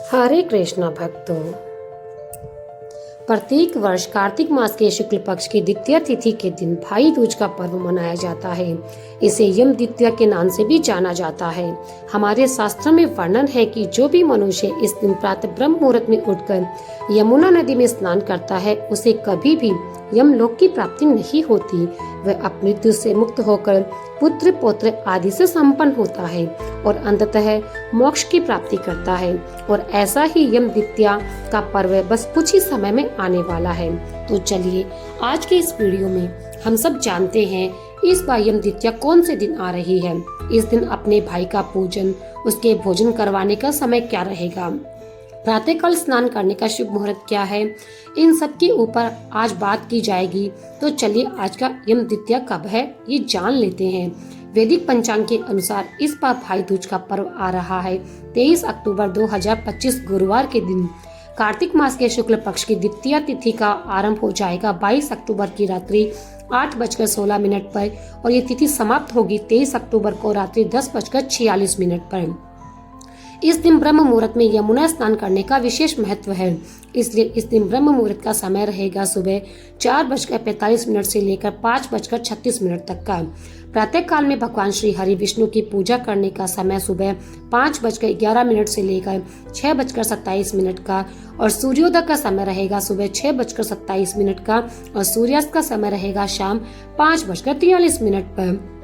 हरे कृष्णा भक्तों, प्रत्येक वर्ष कार्तिक मास के शुक्ल पक्ष की द्वितीय तिथि के दिन भाई दूज का पर्व मनाया जाता है। इसे यम द्वितीया के नाम से भी जाना जाता है। हमारे शास्त्रों में वर्णन है कि जो भी मनुष्य इस दिन प्रातः ब्रह्म मुहूर्त में उठकर यमुना नदी में स्नान करता है उसे कभी भी यमलोक की प्राप्ति नहीं होती। वह अपनी मृत्यु से मुक्त होकर पुत्र पौत्र आदि से संपन्न होता है और अंततः मोक्ष की प्राप्ति करता है। और ऐसा ही यम द्वितीया का पर्व बस कुछ ही समय में आने वाला है। तो चलिए आज के इस वीडियो में हम सब जानते हैं इस बार यम द्वितीया कौन से दिन आ रही है। इस दिन अपने भाई का पूजन, उसके भोजन करवाने का समय क्या रहेगा, प्रातःकाल स्नान करने का शुभ मुहूर्त क्या है, इन सब के ऊपर आज बात की जाएगी। तो चलिए आज का यम द्वितीया कब है ये जान लेते हैं। वैदिक पंचांग के अनुसार इस बार भाई दूज का पर्व आ रहा है 23 अक्टूबर 2025 गुरुवार के दिन। कार्तिक मास के शुक्ल पक्ष की द्वितीय तिथि का आरंभ हो जाएगा 22 अक्टूबर की रात्रि 8:16 पर और ये तिथि समाप्त होगी 23 अक्टूबर को रात्रि 10:46 पर। इस दिन ब्रह्म मुहूर्त में यमुना स्नान करने का विशेष महत्व है, इसलिए इस दिन ब्रह्म मुहूर्त का समय रहेगा सुबह 4:45 से लेकर 5:36 तक का। प्रातः काल में भगवान श्री हरि विष्णु की पूजा करने का समय सुबह 5:11 से लेकर 6:27 का और सूर्योदय का समय रहेगा सुबह 6:27 का और सूर्यास्त का समय रहेगा शाम 5:43 पर।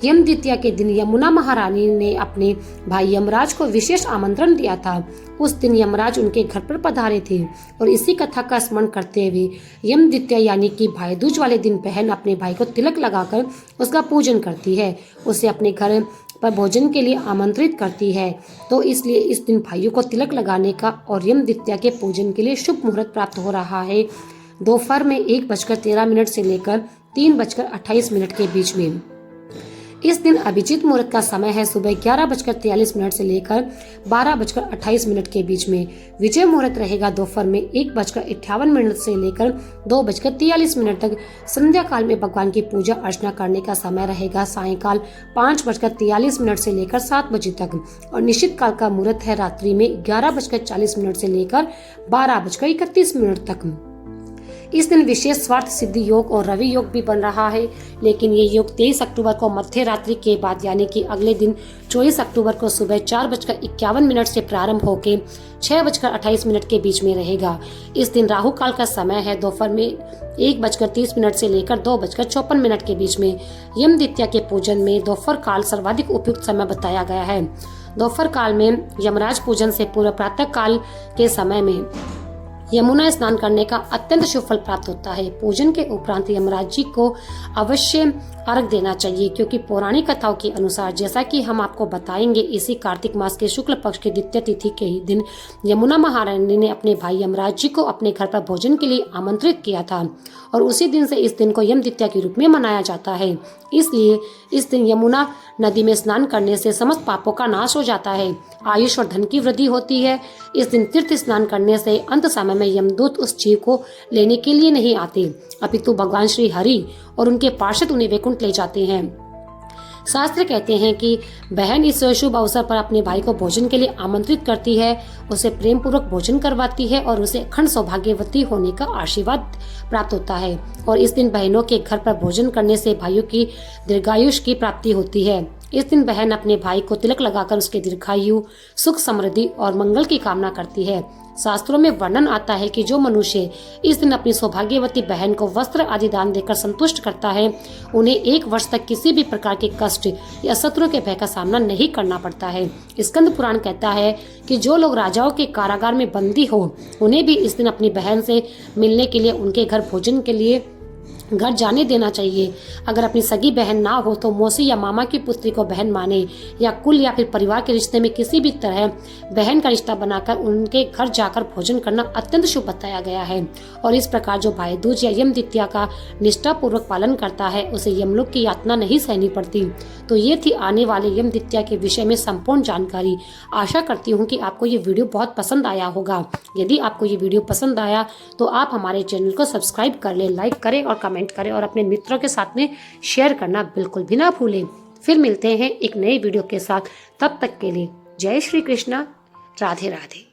यम द्वितीया के दिन यमुना महारानी ने अपने भाई यमराज को विशेष आमंत्रण दिया था। उस दिन यमराज उनके घर पर पधारे थे और इसी कथा का स्मरण करते हुए यम द्वितीया यानी कि भाई दूज वाले दिन बहन अपने भाई को तिलक लगाकर उसका पूजन करती है, उसे अपने घर पर भोजन के लिए आमंत्रित करती है। तो इसलिए इस दिन भाइयों को तिलक लगाने का और यम द्वितीया के पूजन के लिए शुभ मुहूर्त प्राप्त हो रहा है दोपहर में 1:13 से लेकर 3:28 के बीच में। इस दिन अभिजीत मुहूर्त का समय है सुबह 11:43 से लेकर 12:28 के बीच में। विजय मुहूर्त रहेगा दोपहर में 1:58 से लेकर 2:43 तक। संध्या काल में भगवान की पूजा अर्चना करने का समय रहेगा सायंकाल 5:43 से लेकर 7 बजे तक और निश्चित काल का मुहूर्त है रात्रि में 11:40 से लेकर 12:31 तक। इस दिन विशेष स्वार्थ सिद्धि योग और रवि योग भी बन रहा है, लेकिन ये योग 23 अक्टूबर को मध्य रात्रि के बाद यानी कि अगले दिन 24 अक्टूबर को सुबह 4:51 से प्रारंभ होकर 6:28 के बीच में रहेगा। इस दिन राहु काल का समय है दोपहर में 1:30 से लेकर 2:54 के बीच में। यम द्वितीया के पूजन में दोपहर काल सर्वाधिक उपयुक्त समय बताया गया है। दोपहर काल में यमराज पूजन से पूर्व प्रातः काल के समय में यमुना स्नान करने का अत्यंत शुभ फल प्राप्त होता है। पूजन के उपरांत यमराज जी को अवश्य अर्घ देना चाहिए, क्योंकि पौराणिक कथाओं के अनुसार जैसा कि हम आपको बताएंगे इसी कार्तिक मास के शुक्ल पक्ष की द्वितीय तिथि के ही दिन यमुना महारानी ने अपने भाई यमराज जी को अपने घर पर भोजन के लिए आमंत्रित किया था और उसी दिन से इस दिन को यम द्वितीया के रूप में मनाया जाता है। इसलिए इस दिन यमुना नदी में स्नान करने से समस्त पापों का नाश हो जाता है, आयुष और धन की वृद्धि होती है। इस दिन तीर्थ स्नान करने से अंत समय में यमदूत उस जीव को लेने के लिए नहीं आते, अपितु भगवान श्री हरि और उनके पार्षद उन्हें वैकुंठ ले जाते हैं। शास्त्र कहते हैं कि बहन इस शुभ अवसर पर अपने भाई को भोजन के लिए आमंत्रित करती है, उसे प्रेम पूर्वक भोजन करवाती है और उसे अखंड सौभाग्यवती होने का आशीर्वाद प्राप्त होता है। और इस दिन बहनों के घर पर भोजन करने से भाइयों की दीर्घायुष की प्राप्ति होती है। इस दिन बहन अपने भाई को तिलक लगाकर उसके दीर्घायु, सुख, समृद्धि और मंगल की कामना करती है। शास्त्रों में वर्णन आता है कि जो मनुष्य इस दिन अपनी सौभाग्यवती बहन को वस्त्र आदि दान देकर संतुष्ट करता है उन्हें 1 वर्ष तक किसी भी प्रकार के कष्ट या शत्रु के भय का सामना नहीं करना पड़ता है। स्कंद पुराण कहता है कि जो लोग राजाओं के कारागार में बंदी हो उन्हें भी इस दिन अपनी बहन से मिलने के लिए उनके घर भोजन के लिए घर जाने देना चाहिए। अगर अपनी सगी बहन ना हो तो मौसी या मामा की पुत्री को बहन माने या कुल या फिर परिवार के रिश्ते में किसी भी तरह बहन का रिश्ता बनाकर उनके घर जाकर भोजन करना अत्यंत शुभ बताया गया है। और इस प्रकार जो भाई दूज या यम द्वितीया का निष्ठा पूर्वक पालन करता है उसे यमलोक की यातना नहीं सहनी पड़ती। तो ये थी आने वाले यम द्वितीया के विषय में संपूर्ण जानकारी। आशा करती हूँ कि आपको ये वीडियो बहुत पसंद आया होगा। यदि आपको ये वीडियो पसंद आया तो आप हमारे चैनल को सब्सक्राइब कर लें, लाइक करें और कमेंट करें और अपने मित्रों के साथ में शेयर करना बिल्कुल भी ना भूलें। फिर मिलते हैं एक नई वीडियो के साथ, तब तक के लिए जय श्री कृष्णा, राधे राधे।